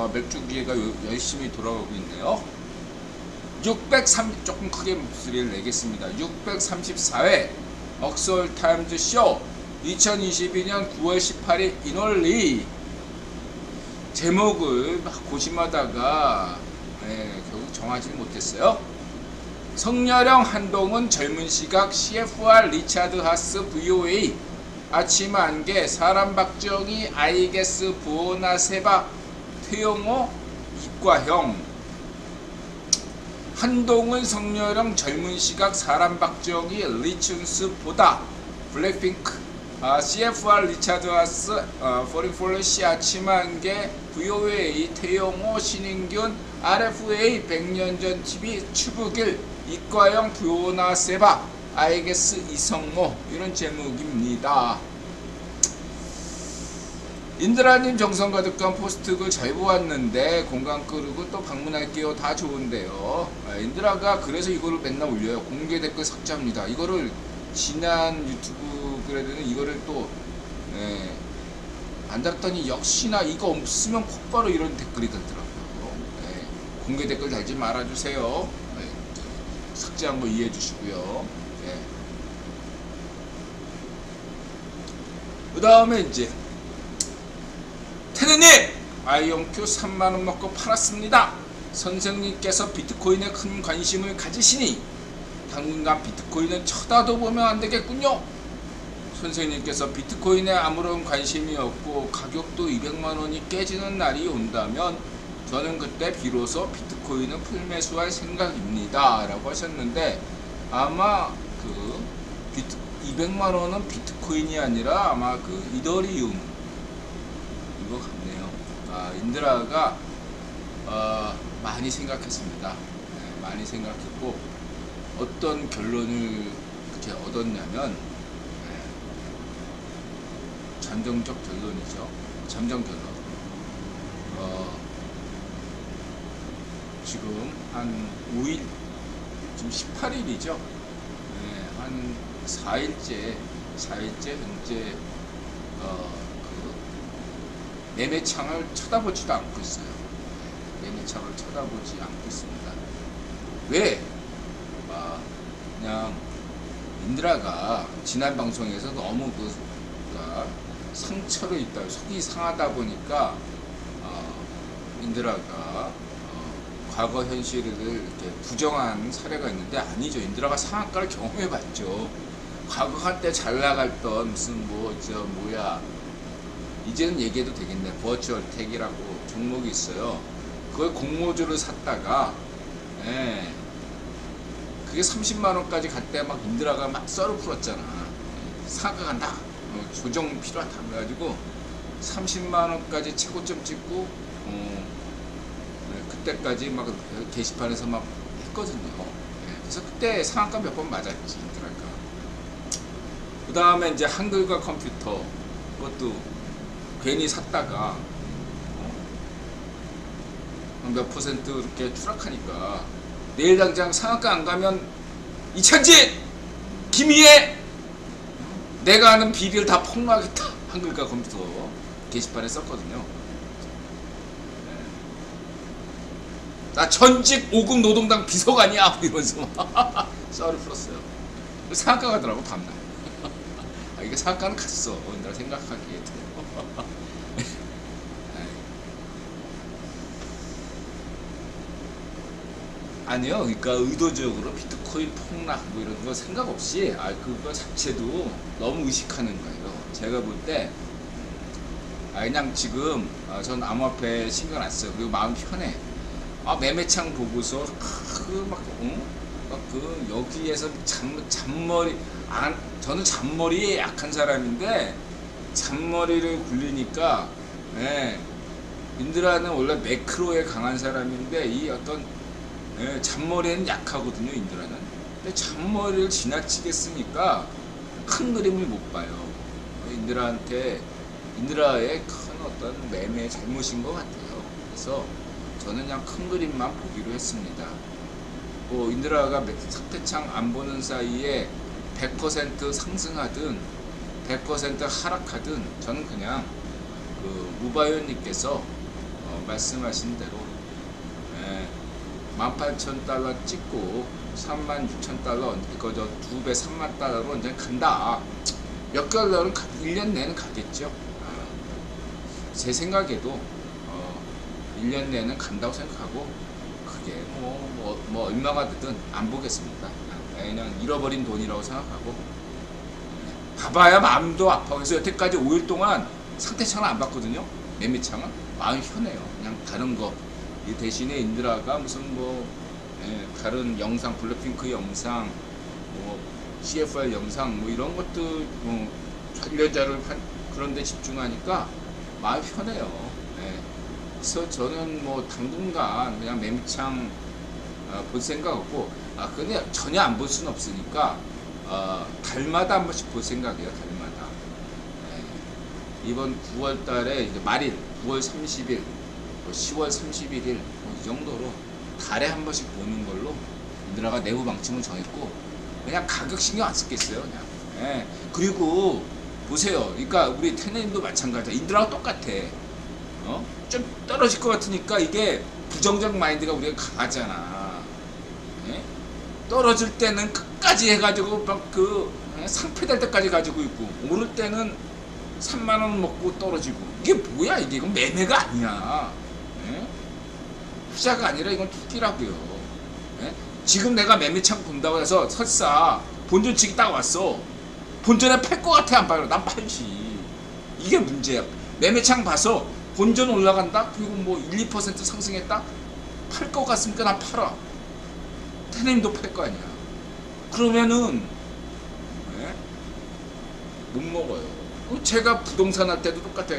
맥주 기계가 열심히 돌아가고 있네요. 630 조금 크게 목소리를 내겠습니다. 634회 억서울 타임즈 쇼 2022년 9월 18일 인원리 제목을 막 고심하다가 결국 정하지 못했어요. 성렬형 한동훈 젊은 시각 CFR 리차드 하스 VOA 아침 안개 사람 박정희 아이게스 부오나 세바 태용호 이과형 한동훈 성렬형 젊은 시각 사람 박정희 리춘스 보다 블랙핑크 CFR 리차드 하스 포리폴리시 아침 안개 VOA 태용호 신인균 RFA 100년 전 TV 추부길 이과형 부오나 세바 아이게스 이성모 이런 제목입니다. 인드라님 정성 가득한 포스트글 잘 보았는데 공간 끄르고 또 방문할게요. 다 좋은데요. 인드라가 그래서 이거를 맨날 올려요. 공개 댓글 삭제합니다. 이거를 지난 유튜브 그래도는 이거를 또 안 달았더니 역시나 이거 없으면 곧바로 이런 댓글이 들더라고요. 공개 댓글 달지 말아주세요. 삭제한 거 이해해 주시고요. 그 다음에 이제 테드님 IonQ 3만원 먹고 팔았습니다. 선생님께서 비트코인에 큰 관심을 가지시니 당분간 비트코인은 쳐다도 보면 안 되겠군요. 선생님께서 비트코인에 아무런 관심이 없고 가격도 200만원이 깨지는 날이 온다면 저는 그때 비로소 비트코인은 풀매수할 생각입니다 라고 하셨는데 아마 그 200만원은 비트코인이 아니라 아마 그 이더리움 이거 같네요. 인드라가 많이 생각했습니다. 많이 생각했고 어떤 결론을 이렇게 얻었냐면 잠정적 결론이죠. 잠정 결론. 지금 한 5일, 지금 18일이죠. 한 4일째 현재 그 매매창을 쳐다보지도 않고 있어요. 매매창을 쳐다보지 않고 있습니다. 왜? 그냥 인드라가 지난 방송에서 너무 상처를 있다, 속이 상하다 보니까 인드라가 과거 현실을 이렇게 부정한 사례가 있는데 아니죠. 인드라가 상한가를 경험해봤죠. 과거 한때 잘 나갔던 무슨 이제는 얘기해도 되겠네. 버추얼 택이라고 종목이 있어요. 그걸 공모주를 샀다가 그게 30만원까지 갈 때 막 인드라가 막 썰을 풀었잖아. 상한가 간다. 조정 필요하다. 그래가지고 30만원까지 최고점 찍고 그때까지 막 게시판에서 막 했거든요. 그래서 그때 상한가 몇 번 맞았지 인드라가. 그 다음에 이제 한글과 컴퓨터 그것도 괜히 샀다가 몇 퍼센트 이렇게 추락하니까 내일 당장 상한가 안 가면 이찬진! 김희애! 내가 아는 비리를 다 폭로하겠다. 한글과 컴퓨터 게시판에 썼거든요. 나 전직 5급 노동당 비서관이야 이러면서 썰을 풀었어요. 상한가 가더라고 다음날. 이게 상한가는 갔어. 내가 생각하기에. 아니요. 그러니까 의도적으로 비트코인 폭락 뭐 이런 거 생각 없이 그거 자체도 너무 의식하는 거예요. 제가 볼 때 그냥 지금 전 암호화폐 신경 안 써요. 그리고 마음 편해. 매매창 보고서 여기에서 잔머리 저는 잔머리에 약한 사람인데 잔머리를 굴리니까 인드라는 원래 매크로에 강한 사람인데 이 어떤 잔머리에는 약하거든요. 인드라는. 근데 잔머리를 지나치게 쓰니까 큰 그림을 못 봐요. 인드라의 큰 어떤 매매 잘못인 것 같아요. 그래서 저는 그냥 큰 그림만 보기로 했습니다. 인드라가 삭대창 안 보는 사이에 100% 상승하든 100% 하락하든 저는 그냥 무바이오님께서 말씀하신 대로 18,000달러 찍고 36,000달러 이거 저 2배 3만 달러로 언제 간다. 몇 개월 내로는 1년 내는 가겠죠. 제 생각에도 1년 내는 간다고 생각하고 그게 뭐 얼마가 되든 안 보겠습니다. 그냥 잃어버린 돈이라고 생각하고 봐봐야 마음도 아파. 그래서 여태까지 5일 동안 상태창을 안 봤거든요. 매매창은 마음이 편해요. 그냥 다른 거 이 대신에 인드라가 무슨 다른 영상 블랙핑크 영상 CFR 영상 이런 것들 관련자를 그런 데 집중하니까 마음이 편해요. 그래서 저는 당분간 그냥 매매창 볼 생각 없고 근데 전혀 안 볼 수는 없으니까 달마다 한 번씩 볼 생각이에요. 달마다. 이번 9월 달에 이제 말일 9월 30일 10월 31일 이 정도로 달에 한 번씩 보는 걸로 인드라가 내부 방침을 정했고 그냥 가격 신경 안 쓰겠어요. 그냥. 그리고 보세요. 그러니까 우리 테네님도 마찬가지야. 인드라가 똑같아. 좀 떨어질 것 같으니까 이게 부정적 마인드가 우리가 강하잖아. 떨어질 때는 끝까지 해가지고 막 상패될 때까지 가지고 있고 오를 때는 3만원 먹고 떨어지고 이게 뭐야 이게. 이건 매매가 아니야. 투자가 아니라 이건 투기라고요. 지금 내가 매매창 본다고 해서 설사 본전치기 딱 왔어. 본전에 팔 것 같아 안 팔아? 난 팔지. 이게 문제야. 매매창 봐서 본전 올라간다? 그리고 1, 2% 상승했다? 팔 것 같으니까 난 팔아. 테네님도 팔 거 아니야. 그러면은 못 먹어요. 제가 부동산 할 때도 똑같아.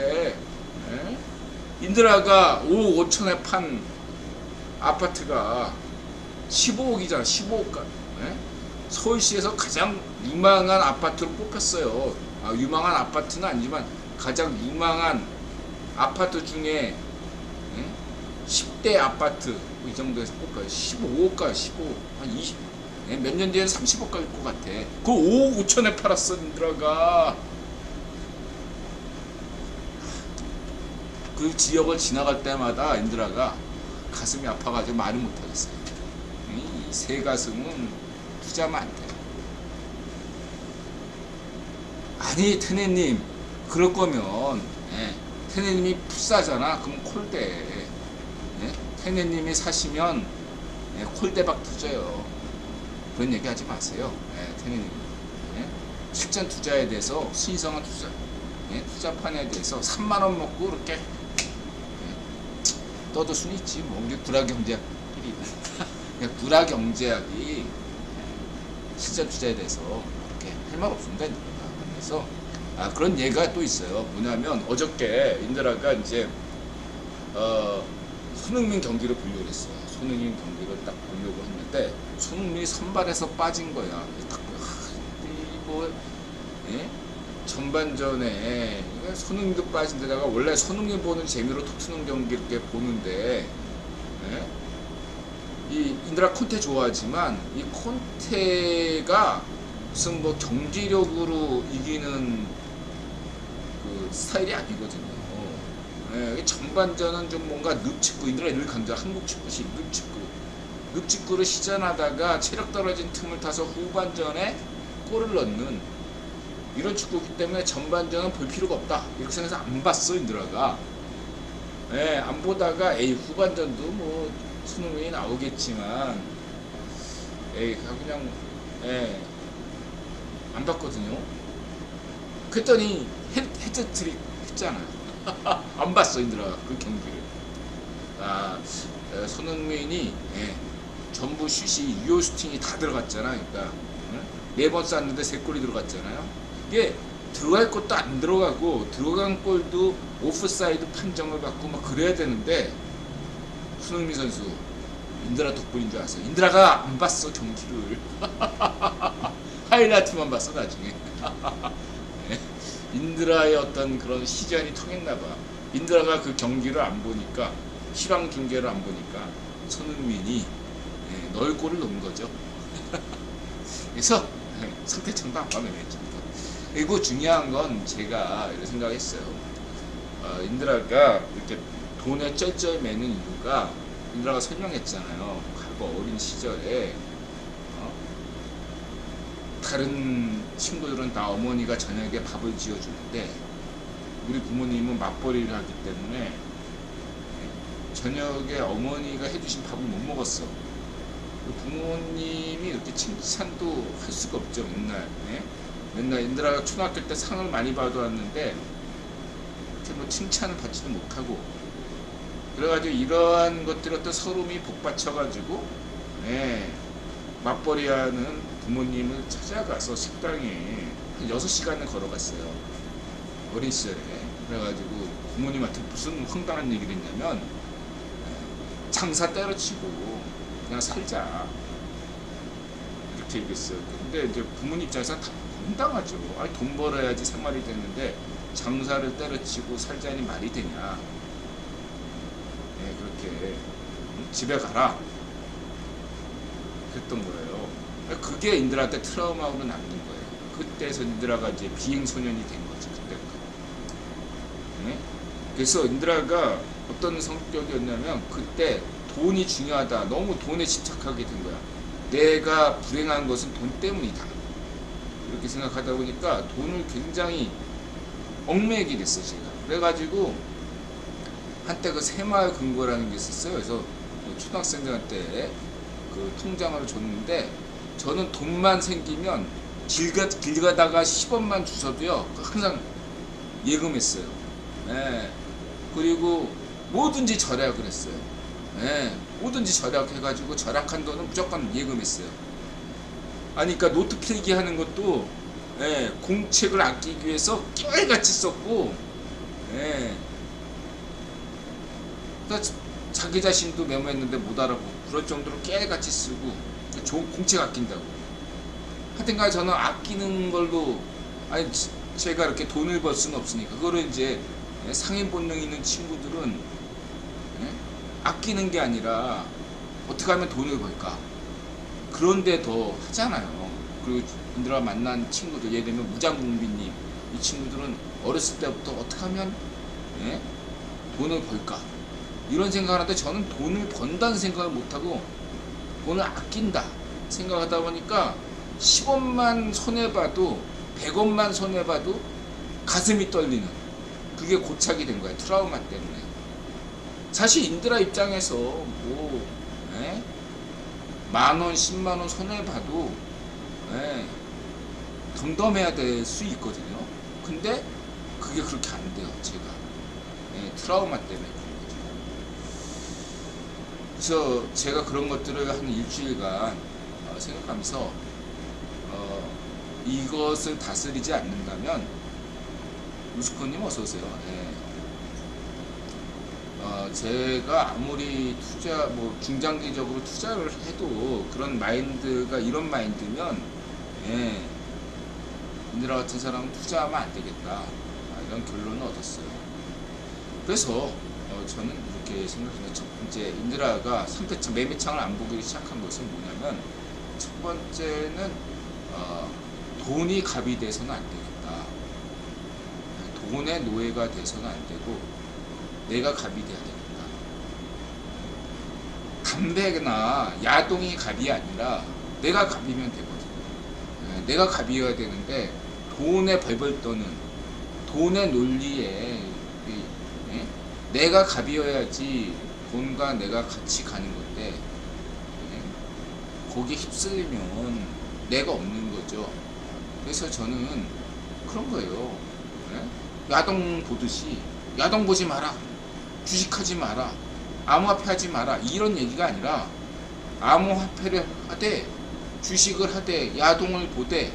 인드라가 5억 5천에 판 아파트가 15억이잖아. 15억가. 서울시에서 가장 유망한 아파트로 뽑혔어요. 유망한 아파트는 아니지만 가장 유망한 아파트 중에 10대 아파트 이 정도에서 뽑혀요. 15억가 15, 한 20, 몇 년 뒤에 30억 갈 것 같아. 그걸 5억 5천에 팔았어. 인드라가 그 지역을 지나갈 때마다 인드라가 가슴이 아파가지고 말을 못하겠어요. 이 새 가슴은 투자만 안 돼요. 아니 테네님 그럴 거면 테네님이 풋사잖아. 그럼 콜대. 테네님이 사시면 콜대박 투자요. 그런 얘기 하지 마세요. 테네님. 실전 투자에 대해서 신성한 투자 투자판에 대해서 3만원 먹고 그렇게 떠들 수는 있지. 우리 구라경제학끼리 구라경제학이 실전 투자에 대해서 그렇게 할 말 없습니다. 그래서 그런 얘기가 또 있어요. 뭐냐면 어저께 인드라가 이제 손흥민 경기를 보려고 했어요. 손흥민 경기를 딱 보려고 했는데 손흥민이 선발해서 빠진 거야. 전반전에 손흥민도 빠진 데다가 원래 손흥민 보는 재미로 토트넘 경기 이렇게 보는데 이 인드라 콘테 좋아하지만 이 콘테가 무슨 경기력으로 이기는 그 스타일이 아니거든요. 전반전은 좀 뭔가 늪축구, 인드라 늘 간다. 한국 축구식 늪축구를 시전하다가 체력 떨어진 틈을 타서 후반전에 골을 넣는 이런 축구기 때문에 전반전은 볼 필요가 없다 이렇게 생각해서 안 봤어. 인드라가 안 보다가 후반전도 손흥민이 나오겠지만 그냥 안 봤거든요. 그랬더니 헤드트릭 했잖아. 안 봤어. 인드라 그 경기를. 손흥민이 전부 슛이 유효 슈팅이 다 들어갔잖아. 그러니까 4번 쐈는데 3골이 들어갔잖아요. 이게 들어갈 것도 안 들어가고 들어간 골도 오프사이드 판정을 받고 막 그래야 되는데 손흥민 선수 인드라 덕분인 줄 알았어요. 인드라가 안 봤어 경기를. 하이라이트만 봤어 나중에. 인드라의 어떤 그런 시전이 통했나봐. 인드라가 그 경기를 안 보니까 실황 중계를 안 보니까 손흥민이 넣을 골을 넣은 거죠. 그래서 상태창도 안 가면 했죠. 그리고 중요한 건 제가 이런 생각했어요. 인드라가 이렇게 돈에 쩔쩔 매는 이유가 인드라가 설명했잖아요. 과거 어린 시절에 다른 친구들은 다 어머니가 저녁에 밥을 지어주는데 우리 부모님은 맞벌이를 하기 때문에 저녁에 어머니가 해주신 밥을 못 먹었어. 부모님이 이렇게 칭찬도 할 수가 없죠. 맨날 맨날 인드라가 초등학교 때 상을 많이 받아왔는데 이렇게 뭐 칭찬을 받지도 못하고, 그래가지고 이러한 것들이 어떤 서름이 복받쳐가지고 맞벌이하는 부모님을 찾아가서 식당에 한 6시간을 걸어갔어요. 어린 시절에. 그래가지고 부모님한테 무슨 황당한 얘기를 했냐면 장사 때려치고 그냥 살자 이렇게 얘기했어요. 근데 이제 부모님 입장에서 다 황당하죠. 아니 돈 벌어야지 생활이 되는데 장사를 때려치고 살자니 말이 되냐. 그렇게 집에 가라 그랬던 거예요. 그게 인드라한테 트라우마로 남는 거예요. 그때서 인드라가 이제 비행소년이 된 거죠. 그때부터. 그래서 인드라가 어떤 성격이었냐면 그때 돈이 중요하다. 너무 돈에 집착하게 된 거야. 내가 불행한 것은 돈 때문이다. 이렇게 생각하다 보니까 돈을 굉장히 얽매이게 됐어요. 제가. 그래가지고 한때 그 새마을 금고라는 게 있었어요. 그래서 초등학생들한테 그 통장을 줬는데 저는 돈만 생기면 길 가다가 10원만 주셔도요 항상 예금했어요. 그리고 뭐든지 절약을 했어요. 뭐든지 절약해가지고 절약한 돈은 무조건 예금했어요. 아니 그러니까 노트 필기 하는 것도 공책을 아끼기 위해서 깨알같이 썼고, 그러니까 자기 자신도 메모했는데 못 알아보고 그럴 정도로 깨알같이 쓰고 좋은 공책 아낀다고. 하여튼간 저는 아끼는 걸로, 아니 제가 이렇게 돈을 벌 수는 없으니까 그거를 이제 상인 본능 있는 친구들은 아끼는 게 아니라 어떻게 하면 돈을 벌까 그런데 더 하잖아요. 그리고 인드라 만난 친구들, 예를 들면 무장공비님, 이 친구들은 어렸을 때부터 어떻게 하면 돈을 벌까 이런 생각을 하는데 저는 돈을 번다는 생각을 못하고 돈을 아낀다 생각하다 보니까 10원만 손해봐도 100원만 손해봐도 가슴이 떨리는 그게 고착이 된 거예요. 트라우마 때문에. 사실 인드라 입장에서 뭐 만원 10만원 손해봐도 덤덤해야 될 수 있거든요. 근데 그게 그렇게 안 돼요. 제가 트라우마 때문에 그런 거죠. 그래서 제가 그런 것들을 한 일주일간 생각하면서 이것을 다스리지 않는다면, 루스코님 어서오세요. 제가 아무리 중장기적으로 투자를 해도 그런 마인드가 이런 마인드면 인드라 같은 사람은 투자하면 안 되겠다, 이런 결론을 얻었어요. 그래서 저는 이렇게 생각합니다. 첫 번째, 인드라가 3대창 매매창을 안 보기 시작한 것은 뭐냐면, 첫 번째는 돈이 갑이 돼서는 안 되겠다. 돈의 노예가 돼서는 안 되고 내가 갑이 돼야 되겠다. 담배나 야동이 갑이 아니라 내가 갑이면 되거든요. 내가 갑이어야 되는데 돈에 벌벌 떠는 돈의 논리에 내가 갑이어야지 돈과 내가 같이 가는 건데 거기에 휩쓸리면 내가 없는 거죠. 그래서 저는 그런 거예요. 야동 보듯이 야동 보지 마라, 주식하지 마라, 암호화폐 하지 마라, 이런 얘기가 아니라 암호화폐를 하되 주식을 하되 야동을 보되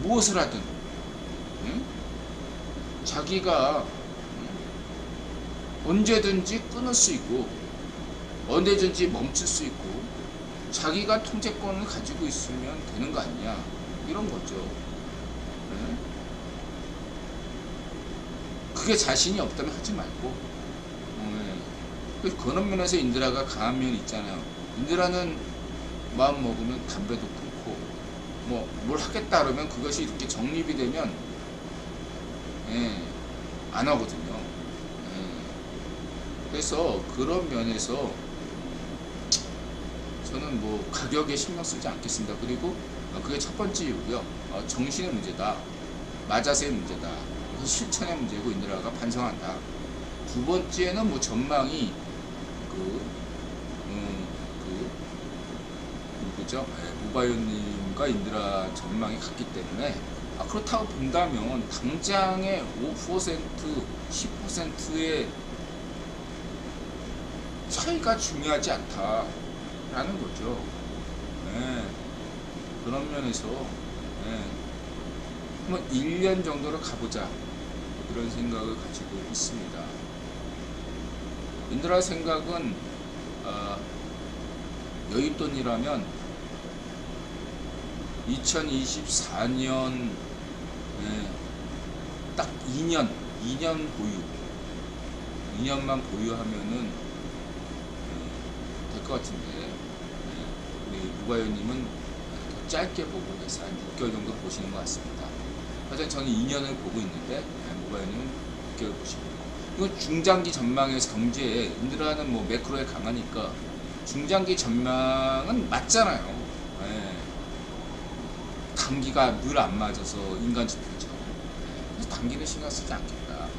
무엇을 하든 자기가 언제든지 끊을 수 있고 언제든지 멈출 수 있고 자기가 통제권을 가지고 있으면 되는 거 아니냐, 이런 거죠. 그게 자신이 없다면 하지 말고. 그런 면에서 인드라가 강한 면이 있잖아요. 인드라는 마음 먹으면 담배도 끊고 뭘 하겠다 그러면 그것이 이렇게 정립이 되면 안 하거든요. 그래서 그런 면에서 저는 뭐 가격에 신경 쓰지 않겠습니다. 그리고 그게 첫 번째 이유고요. 정신의 문제다. 마자세의 문제다. 실천의 문제고 인드라가 반성한다. 두 번째는 뭐 전망이 누구죠? 무바요님과 인드라 전망이 같기 때문에 그렇다고 본다면 당장의 5%, 10%의 차이가 중요하지 않다라는 거죠. 네. 그런 면에서 한번 1년 정도로 가보자 그런 생각을 가지고 있습니다. 인드라 생각은 여윳돈이라면 2024년 딱 2년 보유 2년만 보유하면은 될 것 같은데 우리 무바요님은 더 짧게 보고 해서 한 6개월 정도 보시는 것 같습니다. 하여튼 저는 2년을 보고 있는데 무바요님은 6개월 보시고 이건 중장기 전망에서 경제에 인드라는 뭐 매크로에 강하니까 중장기 전망은 맞잖아요. 단기가 늘 안 맞아서 인간 지표죠. 그래서 단기는 신경 쓰지 않겠다.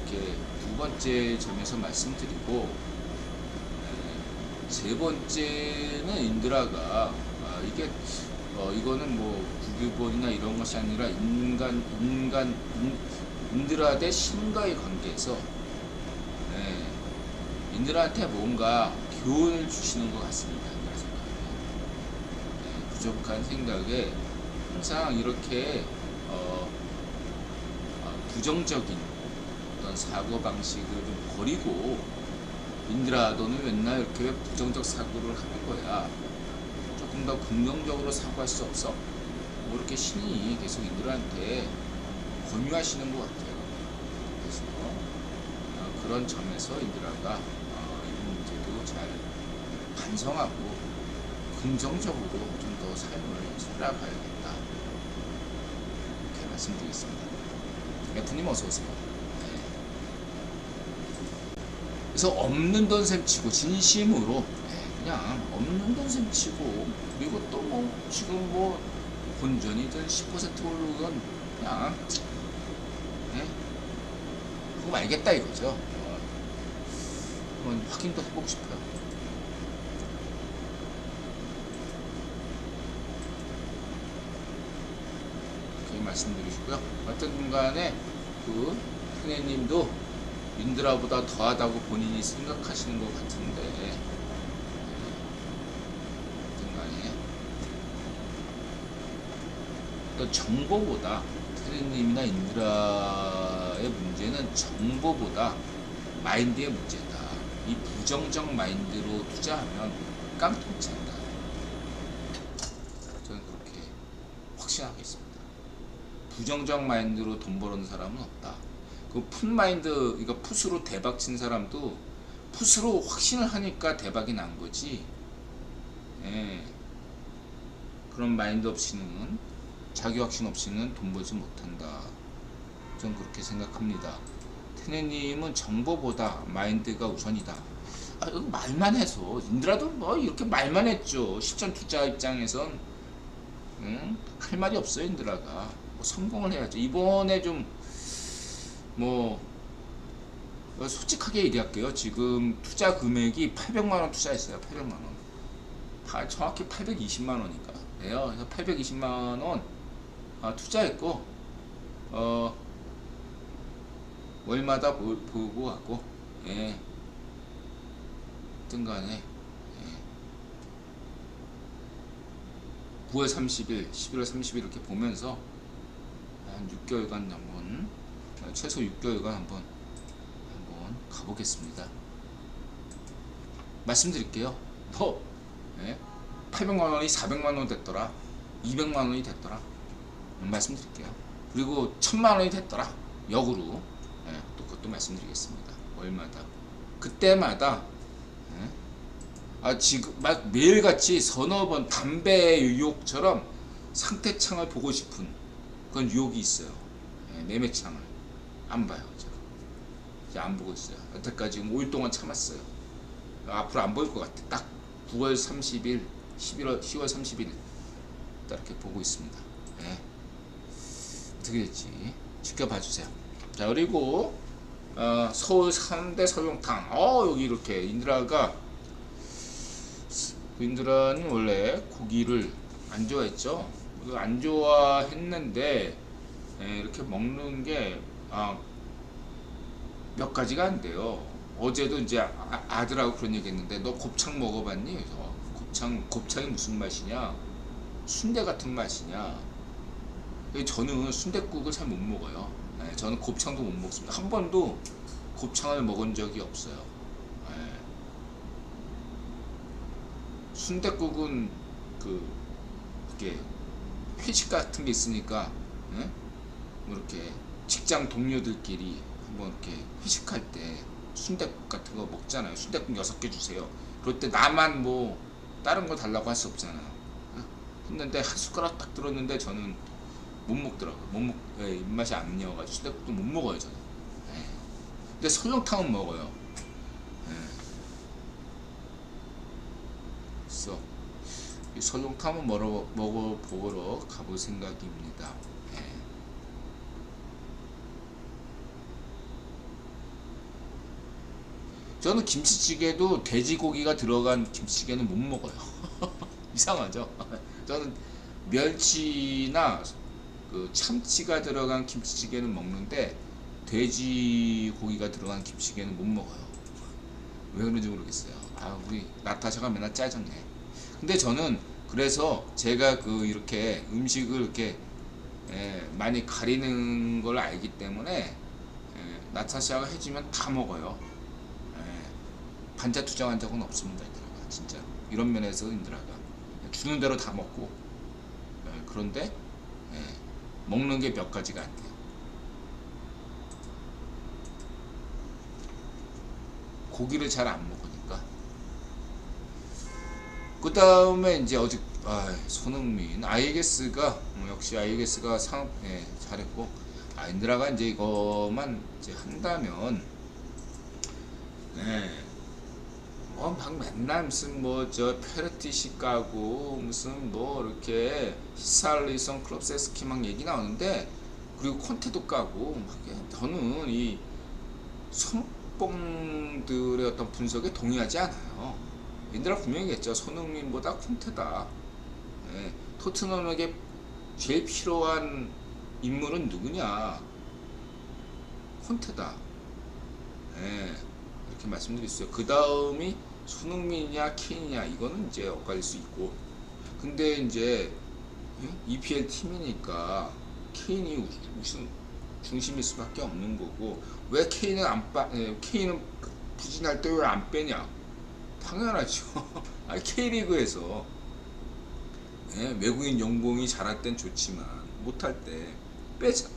이렇게 두 번째 점에서 말씀드리고 세 번째는 인드라가 이게 이거는 뭐 국유본이나 이런 것이 아니라 인드라 대 신과의 관계에서 인드라한테 뭔가 교훈을 주시는 것 같습니다. 부족한 생각에 항상 이렇게 부정적인 어떤 사고방식을 좀 버리고 인드라 너는 맨날 이렇게 왜 부정적 사고를 하는 거야, 조금 더 긍정적으로 사고할 수 없어? 뭐 이렇게 신이 계속 인드라한테 권유하시는 것 같아요. 그래서 그런 점에서 인드라가 이 문제도 잘 반성하고 긍정적으로 좀 더 삶을 살아가야겠다 이렇게 말씀드리겠습니다. F님 어서오세요. 그래서 없는 돈 셈 치고 진심으로 그냥 없는 돈 셈 치고, 그리고 또 뭐 지금 뭐 본전이든 10% 오르건 그냥 그거 알겠다 이거죠. 한번 확인도 해보고 싶어요. 말씀드리시고요. 어떤 간에 큰애님도 인드라보다 더하다고 본인이 생각하시는 것 같은데 어떤 간에 또 정보보다 큰애님이나 인드라의 문제는 정보보다 마인드의 문제다. 이 부정적 마인드로 투자하면 깡통 찬다. 저는 그렇게 확신하겠습니다. 부정적 마인드로 돈 버는 사람은 없다. 그 풋마인드, 그러니까 풋으로 대박 친 사람도 풋으로 확신을 하니까 대박이 난 거지. 그런 마인드 없이는, 자기 확신 없이는 돈 벌지 못한다. 저는 그렇게 생각합니다. 테네님은 정보보다 마인드가 우선이다. 말만 해서 인드라도 뭐 이렇게 말만 했죠. 실전 투자 입장에선 할 말이 없어요. 인드라가 성공을 해야죠. 이번에 좀 뭐 솔직하게 얘기할게요. 지금 투자 금액이 800만원 투자했어요. 800만원. 정확히 820만원인가 네요. 그래서 820만원 투자했고 월마다 보고 하고 등간에 9월 30일, 11월 30일 이렇게 보면서 한 6개월간 한번, 최소 6개월간 한번 가보겠습니다. 말씀드릴게요. 800만원이 400만원 됐더라, 200만원이 됐더라, 말씀드릴게요. 그리고 1000만원이 됐더라, 역으로 또 그것도 말씀드리겠습니다. 월마다 그때마다 지금 막 매일같이 서너 번 담배 유혹처럼 상태창을 보고 싶은 그런 유혹이 있어요. 매매창을 안 봐요. 제가. 이제 안 보고 있어요. 여태까지 지금 5일 동안 참았어요. 앞으로 안 보일 것 같아. 딱 9월 30일, 10월 30일 딱 이렇게 보고 있습니다. 네. 어떻게 될지 지켜봐 주세요. 자, 그리고 서울 3대 설렁탕. 여기 이렇게 인드라는 원래 고기를 안 좋아했죠. 안 좋아했는데 이렇게 먹는 게 몇 가지가 안 돼요. 어제도 이제 아들하고 그런 얘기 했는데, 너 곱창 먹어봤니? 그래서 곱창이 무슨 맛이냐? 순대 같은 맛이냐? 저는 순댓국을 잘 못 먹어요. 저는 곱창도 못 먹습니다. 한 번도 곱창을 먹은 적이 없어요. 순댓국은 이렇게 회식 같은 게 있으니까, 뭐 이렇게 직장 동료들끼리 한번 이렇게 회식할 때 순댓국 같은 거 먹잖아요. 순댓국 6개 주세요. 그럴 때 나만 뭐 다른 거 달라고 할 수 없잖아요. 했는데 한 숟가락 딱 들었는데 저는 못 먹더라고요. 입맛이 안 매워가지고 순댓국도 못 먹어요, 저는. 근데 설렁탕은 먹어요. 그래서 이 설렁탕 한번 먹어보러 가볼 생각입니다. 저는 김치찌개도 돼지고기가 들어간 김치찌개는 못 먹어요. 이상하죠? 저는 멸치나 참치가 들어간 김치찌개는 먹는데 돼지고기가 들어간 김치찌개는 못 먹어요. 왜 그런지 모르겠어요. 우리 나타샤가 맨날 짜증내. 근데 저는 그래서 제가 이렇게 음식을 이렇게 많이 가리는 걸 알기 때문에 나타샤가 해주면 다 먹어요. 반자 투정한 적은 없습니다. 인드라가 진짜 이런 면에서 인드라가 주는 대로 다 먹고, 그런데 먹는 게 몇 가지가 안 돼요. 고기를 잘 안 먹으니까. 그 다음에 이제 손흥민 아이게스가 역시 아이게스가 잘했고, 인드라가 이제 이거만 이제 한다면 막 맨날 무슨 페르티시 까고 무슨 이렇게 히살리선 클럽세스키 막 얘기 나오는데, 그리고 콘테도 까고 저는 이 손뽕들의 어떤 분석에 동의하지 않아요. 인드라 분명히 했죠. 손흥민보다 콘테다. 토트넘에게 제일 필요한 인물은 누구냐? 콘테다. 이렇게 말씀드렸어요. 그 다음이 손흥민이냐 케인이냐, 이거는 이제 엇갈릴 수 있고, 근데 이제 EPL 팀이니까 케인이 우선 중심일 수밖에 없는 거고, 왜 케인은 케인은 부진할 때 왜 안 빼냐? 당연하죠. K리그에서 외국인 연봉이 잘할 땐 좋지만 못할 때 빼자.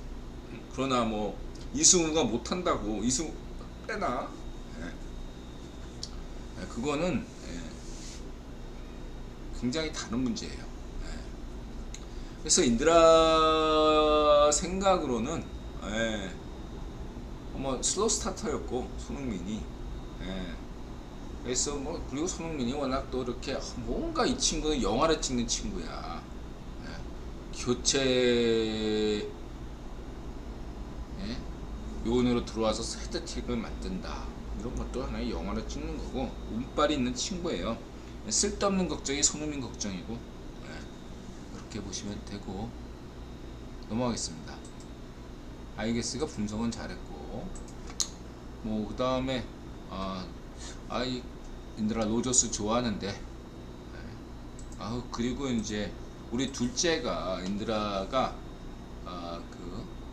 그러나 이승우가 못한다고 이승우 빼나? 그거는 굉장히 다른 문제예요. 그래서 인드라 생각으로는 슬로우 스타터였고 손흥민이, 그래서 그리고 손흥민이 워낙 또 이렇게 뭔가 이 친구는 영화를 찍는 친구야. 교체 요원으로 들어와서 헤드트릭을 만든다. 이런 것도 하나의 영화를 찍는 거고, 운빨이 있는 친구예요. 쓸데없는 걱정이 손흥민 걱정이고, 그렇게 보시면 되고, 넘어가겠습니다. 아이게스가 분석은 잘했고, 그 다음에 인드라 로저스 좋아하는데, 그리고 이제 우리 둘째가 인드라가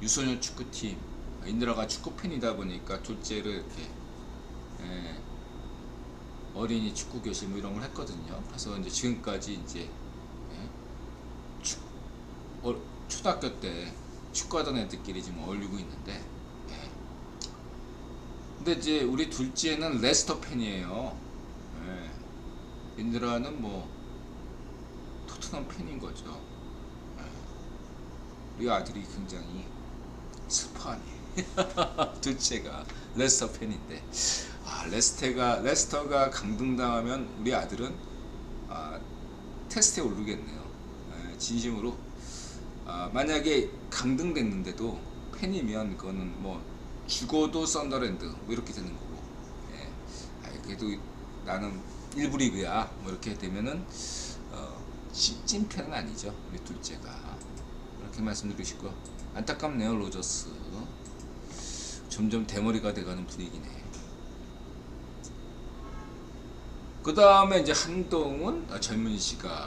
유소년 축구팀, 인드라가 축구팬이다 보니까 둘째를 이렇게 어린이 축구 교실 이런 걸 했거든요. 그래서 이제 지금까지 이제 초등학교 때 축구하던 애들끼리 지금 어울리고 있는데, 근데 이제 우리 둘째는 레스터 팬이에요. 인드라는 토트넘 팬인 거죠. 우리 아들이 굉장히 슬퍼하네. 둘째가 레스터 팬인데, 레스터가 강등당하면 우리 아들은 테스트에 오르겠네요. 진심으로. 만약에 강등됐는데도 팬이면 그거는 뭐 죽어도 썬더랜드 뭐 이렇게 되는 거고, 그래도 나는 일부 리그야 뭐 이렇게 되면은 찐팬은 아니죠, 우리 둘째가. 그렇게 말씀드리고 싶고요. 안타깝네요, 로저스. 점점 대머리가 돼가는 분위기네. 그 다음에 이제 한동훈 젊은 씨가